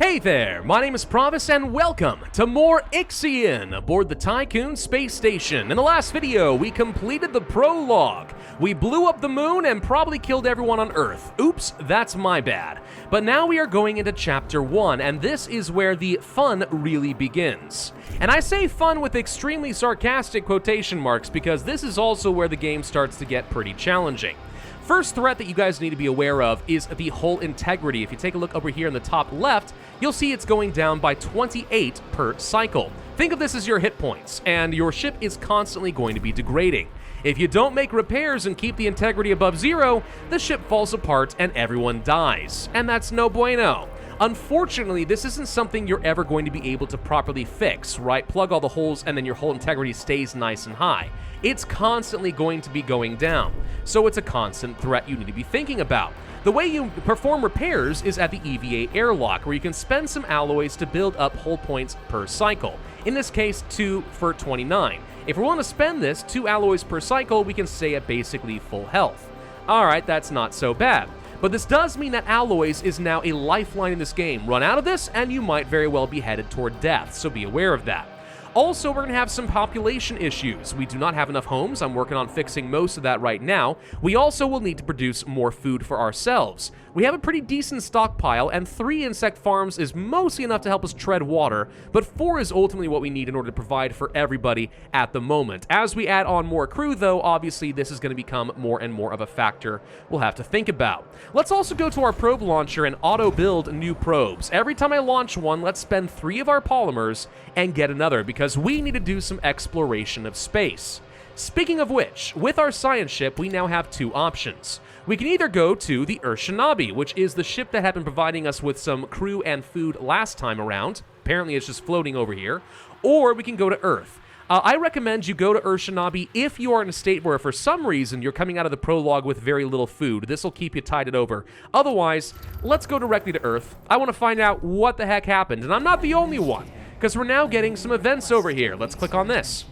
Hey there, my name is Pravus and welcome to more IXION aboard the Tiqqun space station. In the last video, we completed the prologue. We blew up the moon and probably killed everyone on Earth. Oops, that's my bad. But now we are going into Chapter 1, and this is where the fun really begins. And I say fun with extremely sarcastic quotation marks because this is also where the game starts to get pretty challenging. First threat that you guys need to be aware of is the hull integrity. If you take a look over here in the top left, you'll see it's going down by 28 per cycle. Think of this as your hit points, and your ship is constantly going to be degrading. If you don't make repairs and keep the integrity above zero, the ship falls apart and everyone dies. And that's no bueno. Unfortunately, this isn't something you're ever going to be able to properly fix, right? Plug all the holes and then your hull integrity stays nice and high. It's constantly going to be going down, so it's a constant threat you need to be thinking about. The way you perform repairs is at the EVA airlock, where you can spend some alloys to build up hull points per cycle. In this case, 2 for 29. If we're willing to spend this, 2 alloys per cycle, we can stay at basically full health. Alright, that's not so bad. But this does mean that alloys is now a lifeline in this game. Run out of this, and you might very well be headed toward death, so be aware of that. Also, we're going to have some population issues. We do not have enough homes. I'm working on fixing most of that right now. We also will need to produce more food for ourselves. We have a pretty decent stockpile, and 3 insect farms is mostly enough to help us tread water, but 4 is ultimately what we need in order to provide for everybody at the moment. As we add on more crew, though, obviously this is going to become more and more of a factor we'll have to think about. Let's also go to our probe launcher and auto-build new probes. Every time I launch one, let's spend 3 of our polymers and get another, because we need to do some exploration of space. Speaking of which, with our science ship, we now have 2 options. We can either go to the Urshanabi, which is the ship that had been providing us with some crew and food last time around. Apparently it's just floating over here. Or we can go to Earth. I recommend you go to Urshanabi if you are in a state where for some reason you're coming out of the prologue with very little food. This will keep you tided over. Otherwise, let's go directly to Earth. I want to find out what the heck happened, and I'm not the only one, because we're now getting some events over here. Let's click on this.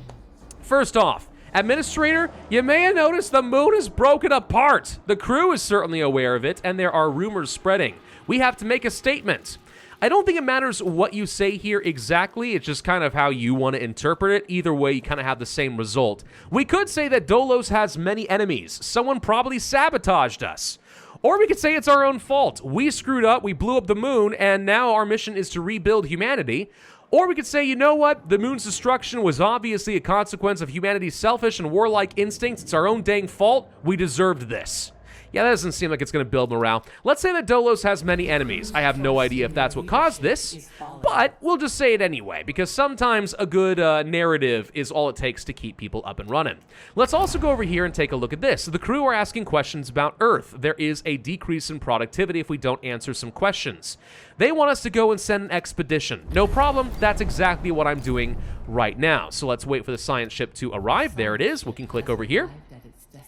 First off, Administrator, you may have noticed the moon is broken apart. The crew is certainly aware of it, and there are rumors spreading. We have to make a statement. I don't think it matters what you say here exactly, it's just kind of how you want to interpret it. Either way, you kind of have the same result. We could say that Dolos has many enemies. Someone probably sabotaged us. Or we could say it's our own fault. We screwed up, we blew up the moon, and now our mission is to rebuild humanity. Or we could say, you know what, the moon's destruction was obviously a consequence of humanity's selfish and warlike instincts. It's our own dang fault. We deserved this. Yeah, that doesn't seem like it's going to build morale. Let's say that Dolos has many enemies. I have no idea if that's what caused this, but we'll just say it anyway, because sometimes a good narrative is all it takes to keep people up and running. Let's also go over here and take a look at this. The crew are asking questions about Earth. There is a decrease in productivity if we don't answer some questions. They want us to go and send an expedition. No problem, that's exactly what I'm doing right now. So let's wait for the science ship to arrive. There it is. We can click over here.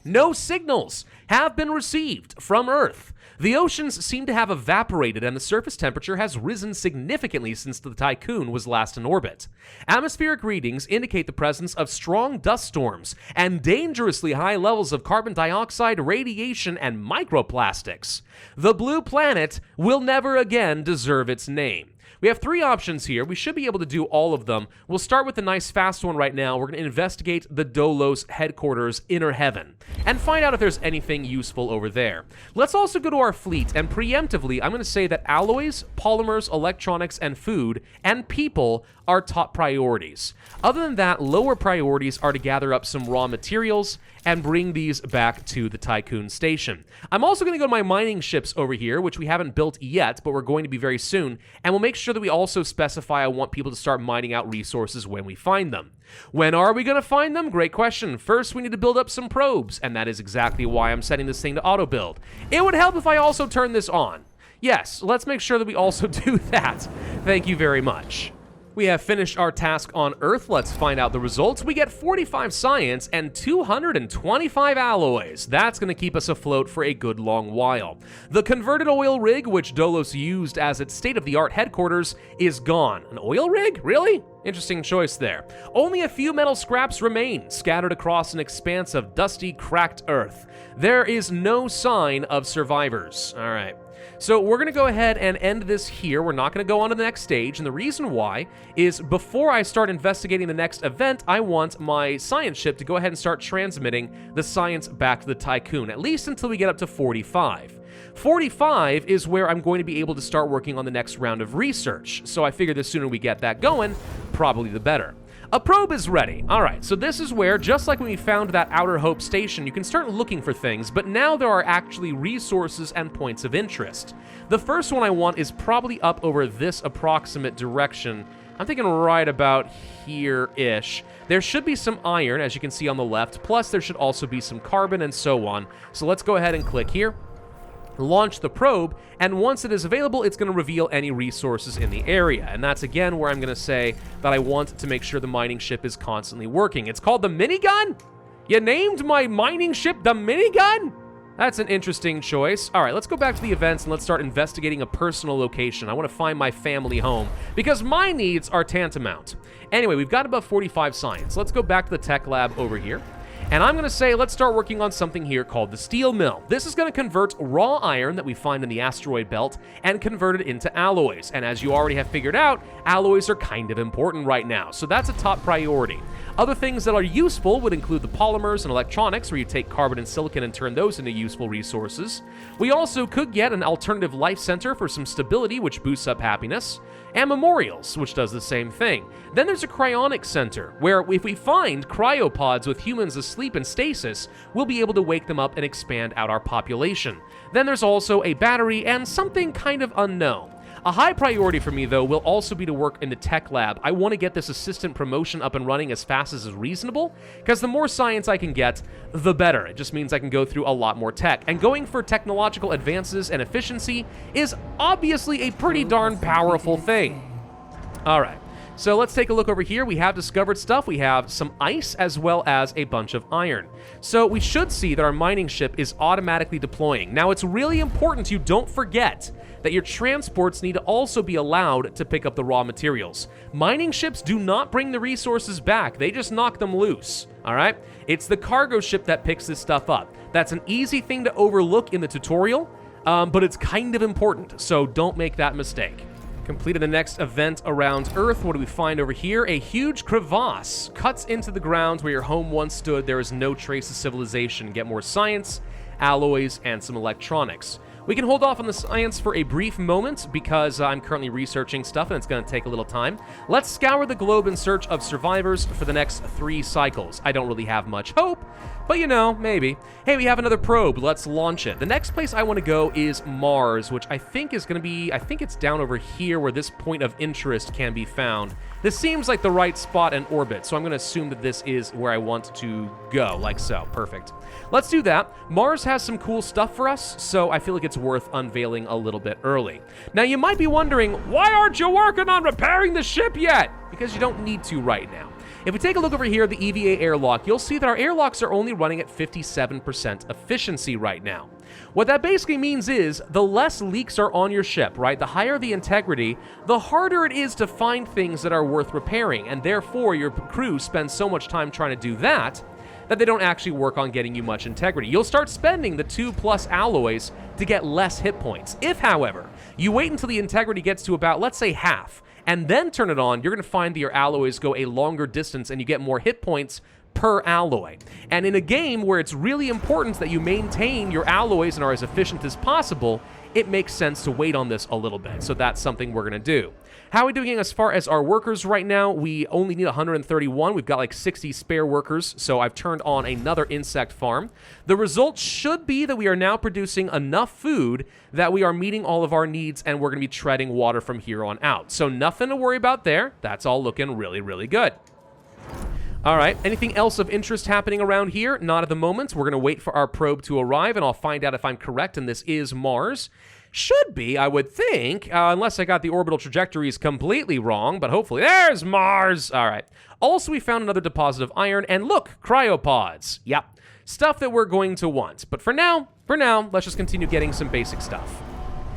No signals have been received from Earth. The oceans seem to have evaporated and the surface temperature has risen significantly since the Tiqqun was last in orbit. Atmospheric readings indicate the presence of strong dust storms and dangerously high levels of carbon dioxide, radiation, and microplastics. The blue planet will never again deserve its name. We have 3 options here. We should be able to do all of them. We'll start with the nice fast one right now. We're going to investigate the Dolos headquarters, Inner Heaven, and find out if there's anything useful over there. Let's also go to our fleet, and preemptively, I'm going to say that alloys, polymers, electronics, and food, and people are top priorities. Other than that, lower priorities are to gather up some raw materials and bring these back to the Tiqqun station. I'm also going to go to my mining ships over here, which we haven't built yet, but we're going to be very soon, and we'll make sure that we also specify I want people to start mining out resources when we find them. When are we going to find them? Great question. First, we need to build up some probes, and that is exactly why I'm setting this thing to auto-build. It would help if I also turn this on. Yes, let's make sure that we also do that. Thank you very much. We have finished our task on Earth. Let's find out the results. We get 45 science and 225 alloys. That's going to keep us afloat for a good long while. The converted oil rig, which Dolos used as its state-of-the-art headquarters, is gone. An oil rig? Really? Interesting choice there. Only a few metal scraps remain, scattered across an expanse of dusty, cracked Earth. There is no sign of survivors. All right. So we're going to go ahead and end this here. We're not going to go on to the next stage, and the reason why is before I start investigating the next event, I want my science ship to go ahead and start transmitting the science back to the Tiqqun, at least until we get up to 45. 45 is where I'm going to be able to start working on the next round of research, so I figure the sooner we get that going, probably the better. A probe is ready. All right, so this is where, just like when we found that Outer Hope station, you can start looking for things, but now there are actually resources and points of interest. The first one I want is probably up over this approximate direction. I'm thinking right about here-ish. There should be some iron, as you can see on the left, plus there should also be some carbon and so on. So let's go ahead and click here. Launch the probe, and once it is available, it's going to reveal any resources in the area. And that's again where I'm going to say that I want to make sure the mining ship is constantly working. It's called the minigun? You named my mining ship the minigun? That's an interesting choice. All right, let's go back to the events and let's start investigating a personal location. I want to find my family home because my needs are tantamount. Anyway, we've got above 45 science. Let's go back to the tech lab over here. And I'm going to say, let's start working on something here called the steel mill. This is going to convert raw iron that we find in the asteroid belt and convert it into alloys. And as you already have figured out, alloys are kind of important right now. So that's a top priority. Other things that are useful would include the polymers and electronics, where you take carbon and silicon and turn those into useful resources. We also could get an alternative life center for some stability, which boosts up happiness, and memorials, which does the same thing. Then there's a cryonic center, where if we find cryopods with humans asleep in stasis, we'll be able to wake them up and expand out our population. Then there's also a battery and something kind of unknown. A high priority for me, though, will also be to work in the tech lab. I want to get this assistant promotion up and running as fast as is reasonable, because the more science I can get, the better. It just means I can go through a lot more tech. And going for technological advances and efficiency is obviously a pretty darn powerful thing. All right. So let's take a look over here. We have discovered stuff. We have some ice as well as a bunch of iron. So we should see that our mining ship is automatically deploying. Now, it's really important you don't forget that your transports need to also be allowed to pick up the raw materials. Mining ships do not bring the resources back. They just knock them loose, all right? It's the cargo ship that picks this stuff up. That's an easy thing to overlook in the tutorial, but it's kind of important, so don't make that mistake. Completed the next event around Earth. What do we find over here? A huge crevasse cuts into the ground where your home once stood. There is no trace of civilization. Get more science, alloys, and some electronics. We can hold off on the science for a brief moment because I'm currently researching stuff and it's going to take a little time. Let's scour the globe in search of survivors for the next 3 cycles. I don't really have much hope, but you know, maybe. Hey, we have another probe. Let's launch it. The next place I want to go is Mars, which I think is going to be, I think it's down over here where this point of interest can be found. This seems like the right spot in orbit, so I'm going to assume that this is where I want to go, like so. Perfect. Let's do that. Mars has some cool stuff for us, so I feel like it's worth unveiling a little bit early. Now, you might be wondering, why aren't you working on repairing the ship yet? Because you don't need to right now. If we take a look over here at the EVA airlock, you'll see that our airlocks are only running at 57% efficiency right now. What that basically means is the less leaks are on your ship, right? The higher the integrity, the harder it is to find things that are worth repairing, and therefore your crew spends so much time trying to do that they don't actually work on getting you much integrity. You'll start spending the 2+ alloys to get less hit points. If, however, you wait until the integrity gets to about, let's say, half, and then turn it on, you're going to find that your alloys go a longer distance and you get more hit points per alloy. And in a game where it's really important that you maintain your alloys and are as efficient as possible, it makes sense to wait on this a little bit. So that's something we're going to do. How are we doing as far as our workers right now? We only need 131. We've got like 60 spare workers, so I've turned on another insect farm. The result should be that we are now producing enough food that we are meeting all of our needs, and we're going to be treading water from here on out. So nothing to worry about there. That's all looking really, really good. All right, anything else of interest happening around here? Not at the moment. We're going to wait for our probe to arrive, and I'll find out if I'm correct, and this is Mars. Should be, I would think, unless I got the orbital trajectories completely wrong, but hopefully, there's Mars! All right. Also, we found another deposit of iron, and look, cryopods. Yep, stuff that we're going to want. But for now, let's just continue getting some basic stuff.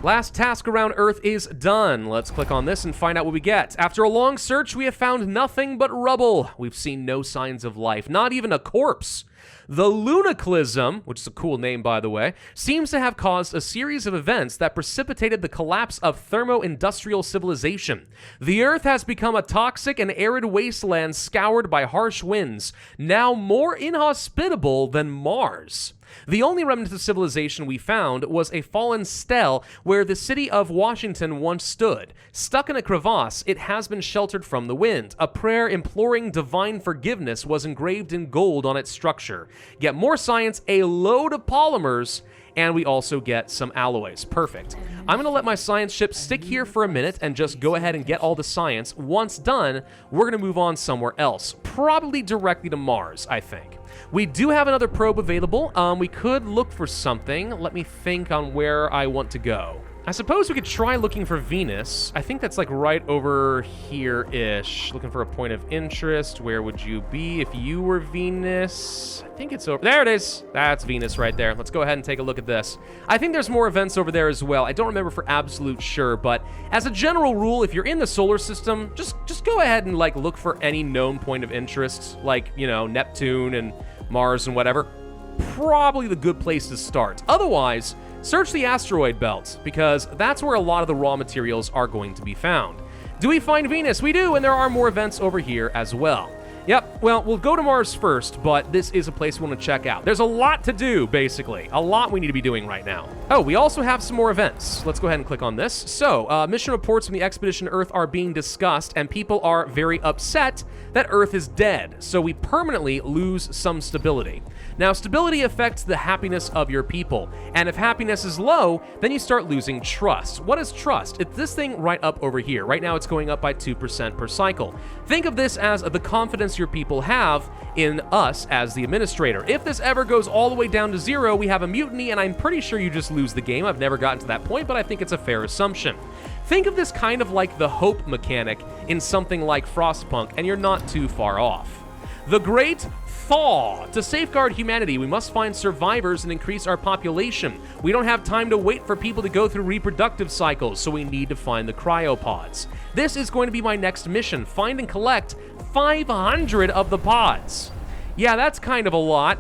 Last task around Earth is done. Let's click on this and find out what we get. After a long search, we have found nothing but rubble. We've seen no signs of life, not even a corpse. The Lunaclism, which is a cool name by the way, seems to have caused a series of events that precipitated the collapse of thermo-industrial civilization. The Earth has become a toxic and arid wasteland scoured by harsh winds, now more inhospitable than Mars. The only remnant of civilization we found was a fallen stele where the city of Washington once stood. Stuck in a crevasse, it has been sheltered from the wind. A prayer imploring divine forgiveness was engraved in gold on its structure. Get more science, a load of polymers, and we also get some alloys. Perfect. I'm going to let my science ship stick here for a minute and just go ahead and get all the science. Once done, we're going to move on somewhere else. Probably directly to Mars, I think. We do have another probe available. We could look for something. Let me think on where I want to go. I suppose we could try looking for Venus. I think that's like right over here-ish. Looking for a point of interest. Where would you be if you were Venus? I think it's over. There it is. That's Venus right there. Let's go ahead and take a look at this. I think there's more events over there as well. I don't remember for absolute sure, but as a general rule, if you're in the solar system, just go ahead and like look for any known point of interest, like, you know, Neptune and Mars and whatever. Probably the good place to start. Otherwise, search the asteroid belt, because that's where a lot of the raw materials are going to be found. Do we find Venus? We do, and there are more events over here as well. Yep, well, we'll go to Mars first, but this is a place we want to check out. There's a lot to do, basically. A lot we need to be doing right now. Oh, we also have some more events. Let's go ahead and click on this. So, mission reports from the expedition Earth are being discussed, and people are very upset that Earth is dead, so we permanently lose some stability. Now, stability affects the happiness of your people, and if happiness is low, then you start losing trust. What is trust? It's this thing right up over here. Right now, it's going up by 2% per cycle. Think of this as the confidence your people have in us as the administrator. If this ever goes all the way down to 0, we have a mutiny, and I'm pretty sure you just lose the game. I've never gotten to that point, but I think it's a fair assumption. Think of this kind of like the hope mechanic in something like Frostpunk, and you're not too far off. The Great Thaw. To safeguard humanity, we must find survivors and increase our population. We don't have time to wait for people to go through reproductive cycles, so we need to find the cryopods. This is going to be my next mission. Find and collect 500 of the pods. Yeah, that's kind of a lot.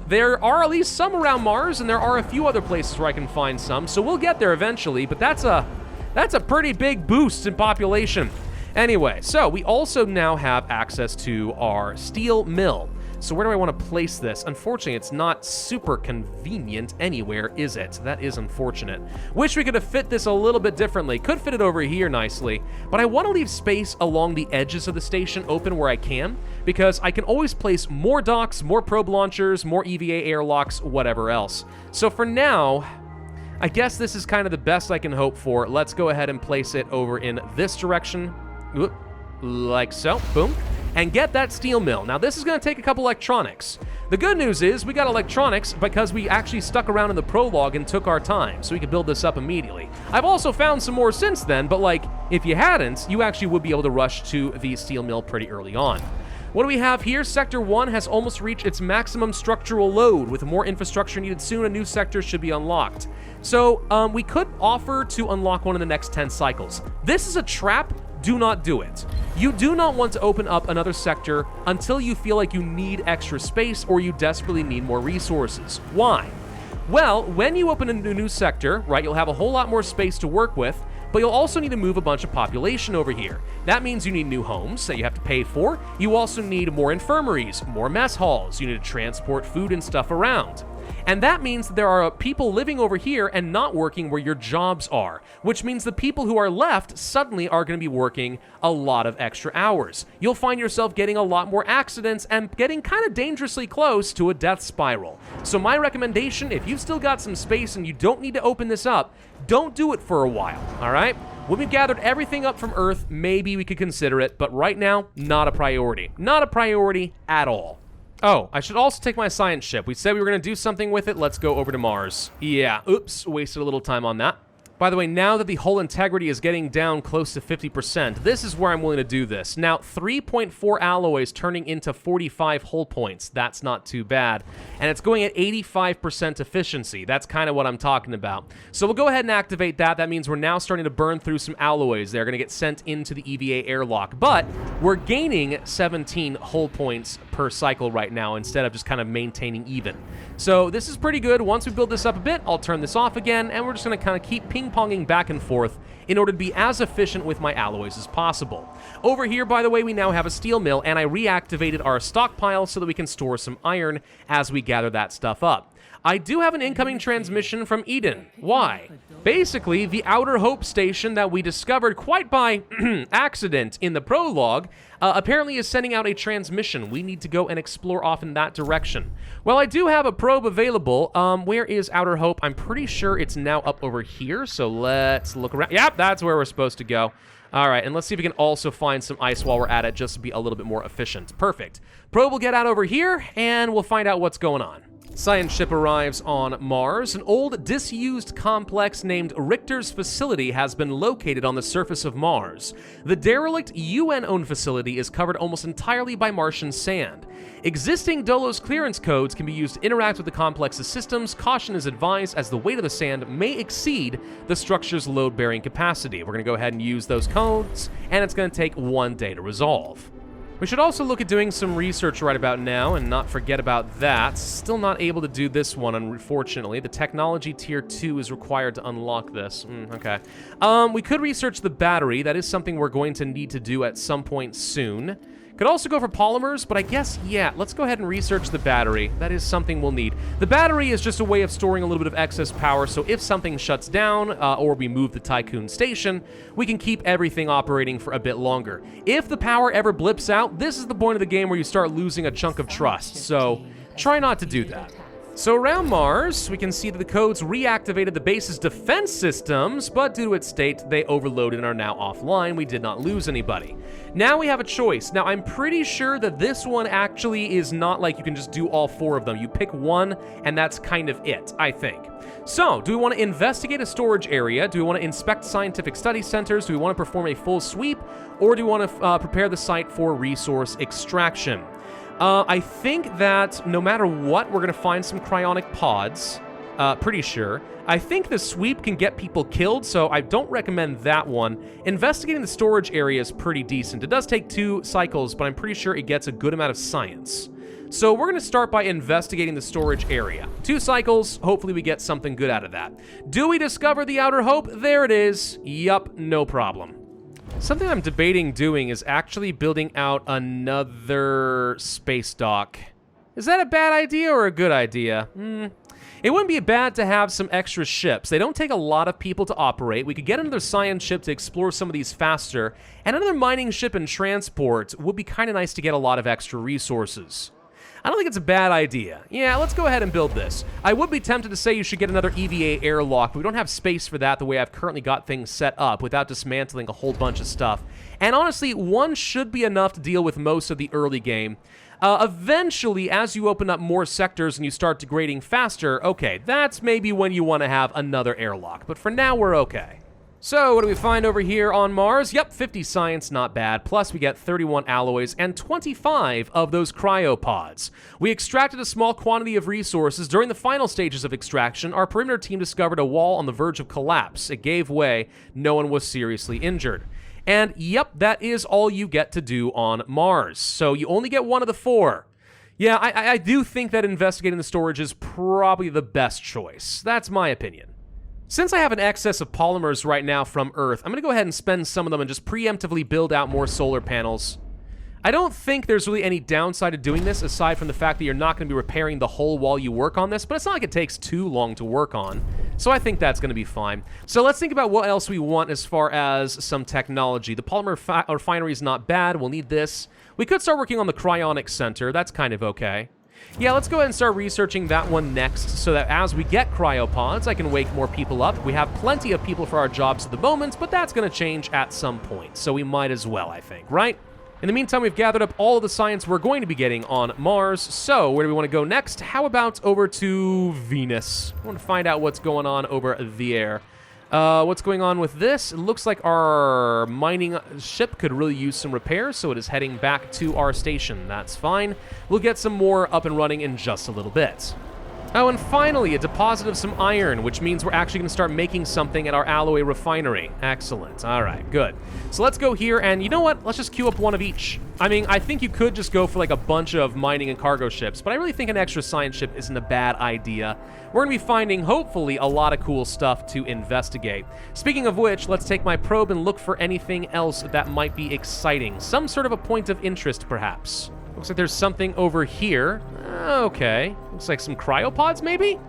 There are at least some around Mars, and there are a few other places where I can find some, so we'll get there eventually, but that's a pretty big boost in population. Anyway, so we also now have access to our steel mill. So where do I want to place this? Unfortunately, it's not super convenient anywhere, is it? That is unfortunate. Wish we could have fit this a little bit differently. Could fit it over here nicely, but I want to leave space along the edges of the station open where I can, because I can always place more docks, more probe launchers, more EVA airlocks, whatever else. So for now, I guess this is kind of the best I can hope for. Let's go ahead and place it over in this direction. Oop, like so. Boom. And get that steel mill. Now, this is going to take a couple electronics. The good news is we got electronics because we actually stuck around in the prologue and took our time, so we could build this up immediately. I've also found some more since then, but like, if you hadn't, you actually would be able to rush to the steel mill pretty early on. What do we have here? Sector 1 has almost reached its maximum structural load. With more infrastructure needed soon, a new sector should be unlocked. So, we could offer to unlock one in the next 10 cycles. This is a trap. Do not do it. You do not want to open up another sector until you feel like you need extra space or you desperately need more resources. Why? Well, when you open a new sector, right, you'll have a whole lot more space to work with, but you'll also need to move a bunch of population over here. That means you need new homes that you have to pay for. You also need more infirmaries, more mess halls. You need to transport food and stuff around. And that means that there are people living over here and not working where your jobs are, which means the people who are left suddenly are going to be working a lot of extra hours. You'll find yourself getting a lot more accidents and getting kind of dangerously close to a death spiral. So my recommendation, if you've still got some space and you don't need to open this up, don't do it for a while, all right? When we've gathered everything up from Earth, maybe we could consider it, but right now, not a priority. Not a priority at all. Oh, I should also take my science ship. We said we were going to do something with it. Let's go over to Mars. Yeah, oops, wasted a little time on that. By the way, now that the hull integrity is getting down close to 50%, this is where I'm willing to do this. Now, 3.4 alloys turning into 45 hull points. That's not too bad. And it's going at 85% efficiency. That's kind of what I'm talking about. So we'll go ahead and activate that. That means we're now starting to burn through some alloys. They're going to get sent into the EVA airlock. But we're gaining 17 hull points per cycle right now instead of just kind of maintaining even. So this is pretty good. Once we build this up a bit, I'll turn this off again, and we're just going to kind of keep ping-ponging back and forth in order to be as efficient with my alloys as possible. Over here, by the way, we now have a steel mill, and I reactivated our stockpile so that we can store some iron as we gather that stuff up. I do have an incoming transmission from Eden. Why? Basically, the Outer Hope station that we discovered quite by accident in the prologue apparently is sending out a transmission. We need to go and explore off in that direction. Well, I do have a probe available. Where is Outer Hope? I'm pretty sure it's now up over here, so let's look around. Yep, that's where we're supposed to go. All right, and let's see if we can also find some ice while we're at it just to be a little bit more efficient. Perfect. Probe will get out over here, and we'll find out what's going on. Science ship arrives on Mars. An old, disused complex named Richter's facility has been located on the surface of Mars. The derelict UN-owned facility is covered almost entirely by Martian sand. Existing DOLOS clearance codes can be used to interact with the complex's systems. Caution is advised as the weight of the sand may exceed the structure's load-bearing capacity. We're going to go ahead and use those codes, and it's going to take 1 day to resolve. We should also look at doing some research right about now and not forget about that. Still not able to do this one, unfortunately. The technology tier 2 is required to unlock this. Okay. We could research the battery. That is something we're going to need to do at some point soon. Could also go for polymers, but I guess, yeah, let's go ahead and research the battery. That is something we'll need. The battery is just a way of storing a little bit of excess power, so if something shuts down or we move the Tiqqun station, we can keep everything operating for a bit longer. If the power ever blips out, this is the point of the game where you start losing a chunk of trust, so try not to do that. So around Mars, we can see that the codes reactivated the base's defense systems, but due to its state, they overloaded and are now offline. We did not lose anybody. Now we have a choice. Now, I'm pretty sure that this one actually is not like you can just do all 4 of them. You pick one, and that's kind of it, I think. So, do we want to investigate a storage area? Do we want to inspect scientific study centers? Do we want to perform a full sweep? Or do we want to prepare the site for resource extraction? I think that no matter what, we're going to find some cryonic pods. Pretty sure. I think the sweep can get people killed, so I don't recommend that one. Investigating the storage area is pretty decent. It does take 2 cycles, but I'm pretty sure it gets a good amount of science. So we're going to start by investigating the storage area. 2 cycles, hopefully we get something good out of that. Do we discover the Outer Hope? There it is. Yup, no problem. Something I'm debating doing is actually building out another space dock. Is that a bad idea or a good idea? It wouldn't be bad to have some extra ships. They don't take a lot of people to operate. We could get another science ship to explore some of these faster, and another mining ship and transport would be kind of nice to get a lot of extra resources. I don't think it's a bad idea. Yeah, let's go ahead and build this. I would be tempted to say you should get another EVA airlock, but we don't have space for that the way I've currently got things set up without dismantling a whole bunch of stuff. And honestly, 1 should be enough to deal with most of the early game. Eventually, as you open up more sectors and you start degrading faster, okay, that's maybe when you want to have another airlock. But for now, we're okay. So, what do we find over here on Mars? Yep, 50 science, not bad. Plus, we get 31 alloys and 25 of those cryopods. We extracted a small quantity of resources. During the final stages of extraction, our perimeter team discovered a wall on the verge of collapse. It gave way. No one was seriously injured. And, yep, that is all you get to do on Mars. So, you only get 1 of the 4. Yeah, I do think that investigating the storage is probably the best choice. That's my opinion. Since I have an excess of polymers right now from Earth, I'm going to go ahead and spend some of them and just preemptively build out more solar panels. I don't think there's really any downside to doing this, aside from the fact that you're not going to be repairing the hull while you work on this, but it's not like it takes too long to work on, so I think that's going to be fine. So let's think about what else we want as far as some technology. The polymer refinery is not bad. We'll need this. We could start working on the cryonic center. That's kind of okay. Yeah, let's go ahead and start researching that one next, so that as we get cryopods, I can wake more people up. We have plenty of people for our jobs at the moment, but that's going to change at some point, so we might as well, I think, right? In the meantime, we've gathered up all of the science we're going to be getting on Mars, so where do we want to go next? How about over to Venus? I want to find out what's going on over there. What's going on with this? It looks like our mining ship could really use some repairs, so it is heading back to our station. That's fine. We'll get some more up and running in just a little bit. Oh, and finally, a deposit of some iron, which means we're actually going to start making something at our alloy refinery. Excellent. All right, good. So let's go here, and you know what? Let's just queue up one of each. I mean, I think you could just go for like a bunch of mining and cargo ships, but I really think an extra science ship isn't a bad idea. We're going to be finding, hopefully, a lot of cool stuff to investigate. Speaking of which, let's take my probe and look for anything else that might be exciting. Some sort of a point of interest, perhaps. Looks like there's something over here. Okay. Looks like some cryopods, maybe?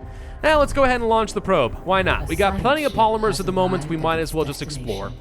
Now, let's go ahead and launch the probe. Why not? We got plenty of polymers at the moment. We might as well just explore.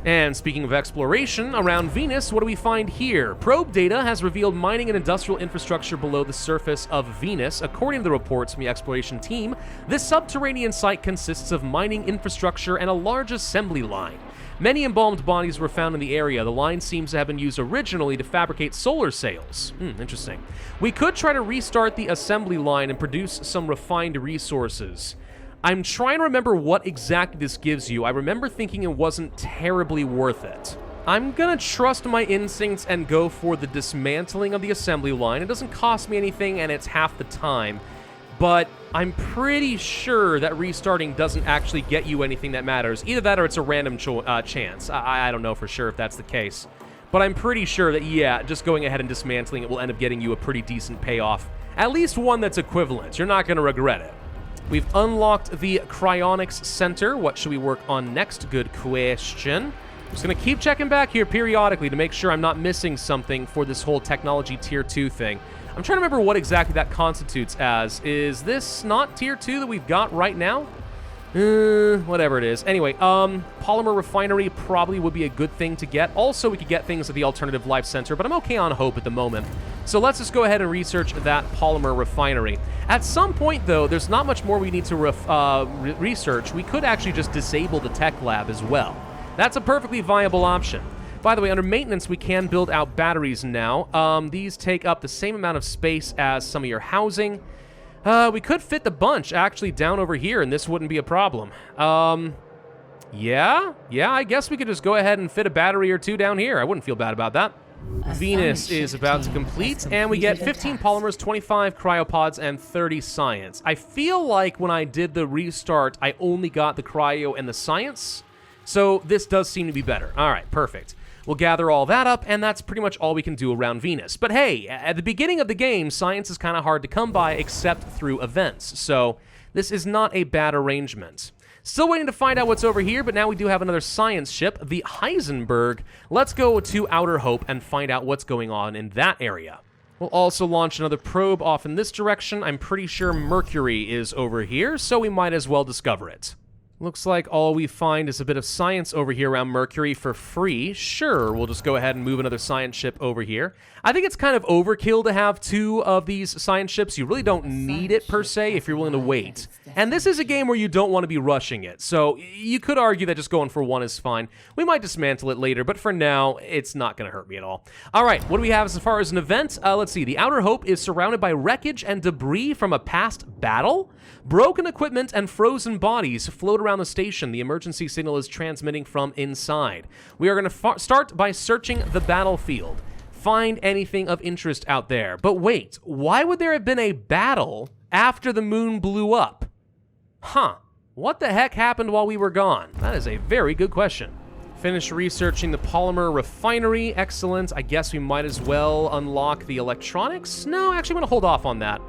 And speaking of exploration, around Venus, what do we find here? Probe data has revealed mining and industrial infrastructure below the surface of Venus. According to the reports from the exploration team, this subterranean site consists of mining infrastructure and a large assembly line. Many embalmed bodies were found in the area. The line seems to have been used originally to fabricate solar sails. Interesting. We could try to restart the assembly line and produce some refined resources. I'm trying to remember what exactly this gives you. I remember thinking it wasn't terribly worth it. I'm gonna trust my instincts and go for the dismantling of the assembly line. It doesn't cost me anything and it's half the time. But I'm pretty sure that restarting doesn't actually get you anything that matters. Either that or it's a random chance. I don't know for sure if that's the case. But I'm pretty sure that, yeah, just going ahead and dismantling it will end up getting you a pretty decent payoff. At least one that's equivalent. You're not going to regret it. We've unlocked the Cryonics Center. What should we work on next? Good question. I'm just going to keep checking back here periodically to make sure I'm not missing something for this whole technology tier 2 thing. I'm trying to remember what exactly that constitutes as. Is this not tier 2 that we've got right now? Whatever it is. Anyway, polymer refinery probably would be a good thing to get. Also, we could get things at the Alternative Life Center, but I'm okay on Hope at the moment. So let's just go ahead and research that polymer refinery. At some point, though, there's not much more we need to research. We could actually just disable the tech lab as well. That's a perfectly viable option. By the way, under maintenance, we can build out batteries now. These take up the same amount of space as some of your housing. We could fit the bunch, actually, down over here, and this wouldn't be a problem. Yeah, I guess we could just go ahead and fit a battery or two down here. I wouldn't feel bad about that. Venus is about to complete, and we get 15 polymers, 25 cryopods, and 30 science. I feel like when I did the restart, I only got the cryo and the science, so this does seem to be better. All right, perfect. We'll gather all that up, and that's pretty much all we can do around Venus. But hey, at the beginning of the game, science is kind of hard to come by except through events, so this is not a bad arrangement. Still waiting to find out what's over here, but now we do have another science ship, the Heisenberg. Let's go to Outer Hope and find out what's going on in that area. We'll also launch another probe off in this direction. I'm pretty sure Mercury is over here, so we might as well discover it. Looks like all we find is a bit of science over here around Mercury for free. Sure, we'll just go ahead and move another science ship over here. I think it's kind of overkill to have 2 of these science ships. You really don't need it, per se, if you're willing to wait. And this is a game where you don't want to be rushing it, so you could argue that just going for 1 is fine. We might dismantle it later, but for now, it's not going to hurt me at all. All right, what do we have as far as an event? Let's see. The Outer Hope is surrounded by wreckage and debris from a past battle. Broken equipment and frozen bodies float around the station. The emergency signal is transmitting from inside. We are going to start by searching the battlefield. Find anything of interest out there. But wait, why would there have been a battle after the moon blew up? Huh. What the heck happened while we were gone? That is a very good question. Finished researching the polymer refinery. Excellent. I guess we might as well unlock the electronics. No, actually, I'm going to hold off on that,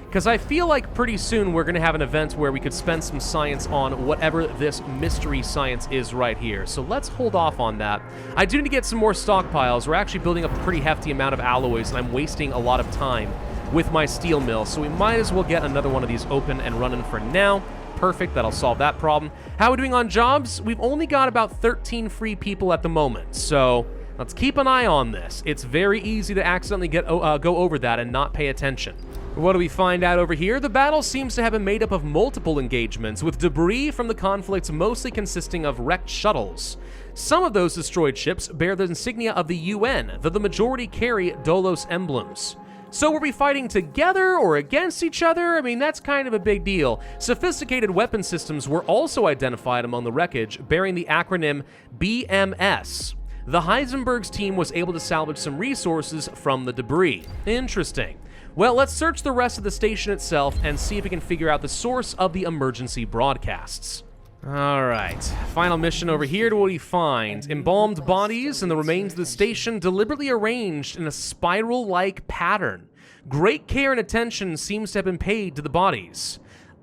because I feel like pretty soon we're going to have an event where we could spend some science on whatever this mystery science is right here. So let's hold off on that. I do need to get some more stockpiles. We're actually building up a pretty hefty amount of alloys, and I'm wasting a lot of time with my steel mill. So we might as well get another one of these open and running for now. Perfect, that'll solve that problem. How are we doing on jobs? We've only got about 13 free people at the moment, so let's keep an eye on this. It's very easy to accidentally go over that and not pay attention. What do we find out over here? The battle seems to have been made up of multiple engagements, with debris from the conflicts mostly consisting of wrecked shuttles. Some of those destroyed ships bear the insignia of the UN, though the majority carry DOLOS emblems. So were we fighting together or against each other? I mean, that's kind of a big deal. Sophisticated weapon systems were also identified among the wreckage, bearing the acronym BMS. The Heisenberg's team was able to salvage some resources from the debris. Interesting. Well, let's search the rest of the station itself and see if we can figure out the source of the emergency broadcasts. Alright, final mission over here. What do we find? Embalmed bodies and the remains of the station deliberately arranged in a spiral-like pattern. Great care and attention seems to have been paid to the bodies.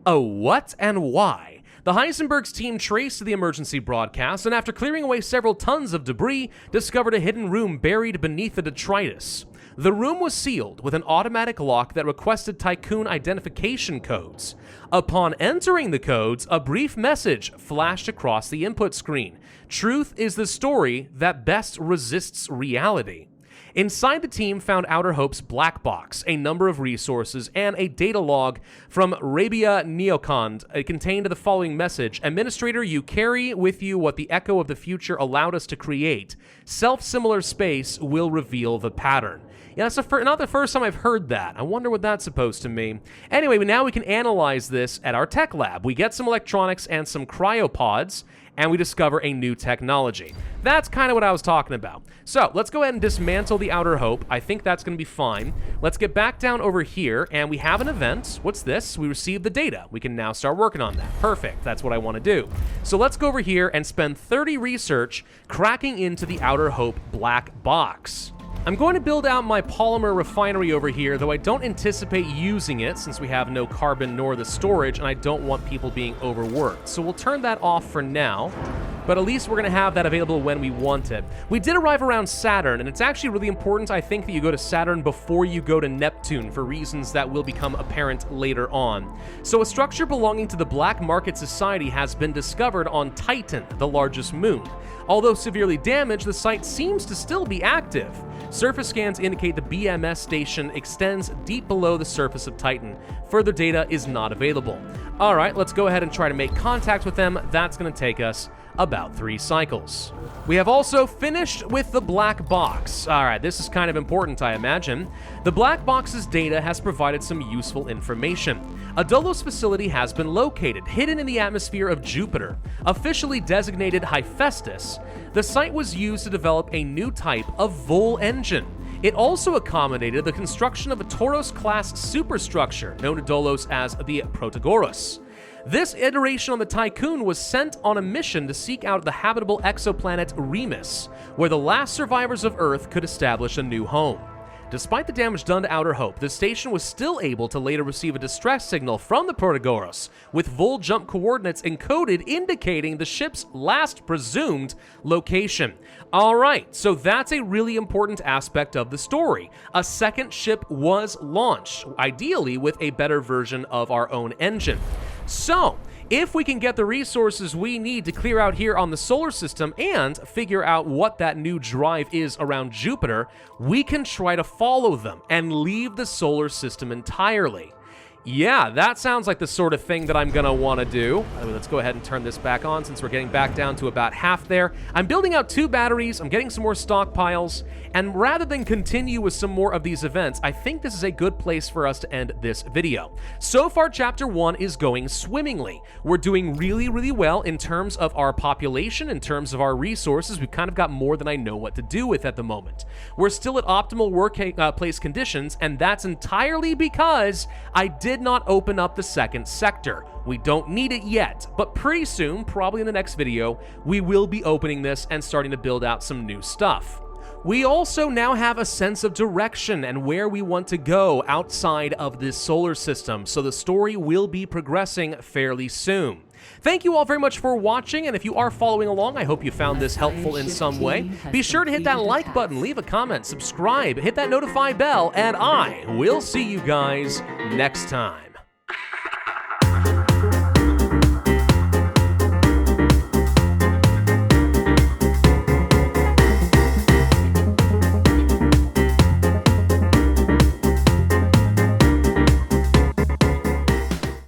Oh, what and why? The Heisenberg's team traced to the emergency broadcast and after clearing away several tons of debris, discovered a hidden room buried beneath the detritus. The room was sealed with an automatic lock that requested Tiqqun identification codes. Upon entering the codes, a brief message flashed across the input screen. Truth is the story that best resists reality. Inside, the team found Outer Hope's black box, a number of resources, and a data log from Rabia Neocond. It contained the following message: Administrator, you carry with you what the echo of the future allowed us to create. Self-similar space will reveal the pattern. Yeah, that's not the first time I've heard that. I wonder what that's supposed to mean. Anyway, now we can analyze this at our tech lab. We get some electronics and some cryopods, and we discover a new technology. That's kind of what I was talking about. So let's go ahead and dismantle the Outer Hope. I think that's going to be fine. Let's get back down over here, and we have an event. What's this? We received the data. We can now start working on that. Perfect. That's what I want to do. So let's go over here and spend 30 research cracking into the Outer Hope black box. I'm going to build out my polymer refinery over here, though I don't anticipate using it since we have no carbon nor the storage, and I don't want people being overworked. So we'll turn that off for now, but at least we're going to have that available when we want it. We did arrive around Saturn, and it's actually really important, I think, that you go to Saturn before you go to Neptune for reasons that will become apparent later on. So a structure belonging to the Black Market Society has been discovered on Titan, the largest moon. Although severely damaged, the site seems to still be active. Surface scans indicate the BMS station extends deep below the surface of Titan. Further data is not available. All right, let's go ahead and try to make contact with them. That's going to take us about 3 cycles. We have also finished with the black box. All right, this is kind of important, I imagine. The black box's data has provided some useful information. A DOLOS facility has been located, hidden in the atmosphere of Jupiter. Officially designated Hephaestus, the site was used to develop a new type of Vol engine. It also accommodated the construction of a Tauros-class superstructure, known to DOLOS as the Protagoras. This iteration on the Tiqqun was sent on a mission to seek out the habitable exoplanet Remus, where the last survivors of Earth could establish a new home. Despite the damage done to Outer Hope, the station was still able to later receive a distress signal from the Protagoras, with Vol jump coordinates encoded indicating the ship's last presumed location. Alright, so that's a really important aspect of the story. A second ship was launched, ideally with a better version of our own engine. So, if we can get the resources we need to clear out here on the solar system and figure out what that new drive is around Jupiter, we can try to follow them and leave the solar system entirely. Yeah, that sounds like the sort of thing that I'm gonna want to do. Let's go ahead and turn this back on since we're getting back down to about half there. I'm building out 2 batteries, I'm getting some more stockpiles, and rather than continue with some more of these events, I think this is a good place for us to end this video. So far, Chapter 1 is going swimmingly. We're doing really, really well in terms of our population, in terms of our resources. We've kind of got more than I know what to do with at the moment. We're still at optimal workplace conditions, and that's entirely because I did not open up the second sector. We don't need it yet, but pretty soon, probably in the next video, we will be opening this and starting to build out some new stuff. We also now have a sense of direction and where we want to go outside of this solar system, so the story will be progressing fairly soon. Thank you all very much for watching, and if you are following along, I hope you found this helpful in some way. Be sure to hit that like button, leave a comment, subscribe, hit that notify bell, and I will see you guys next time.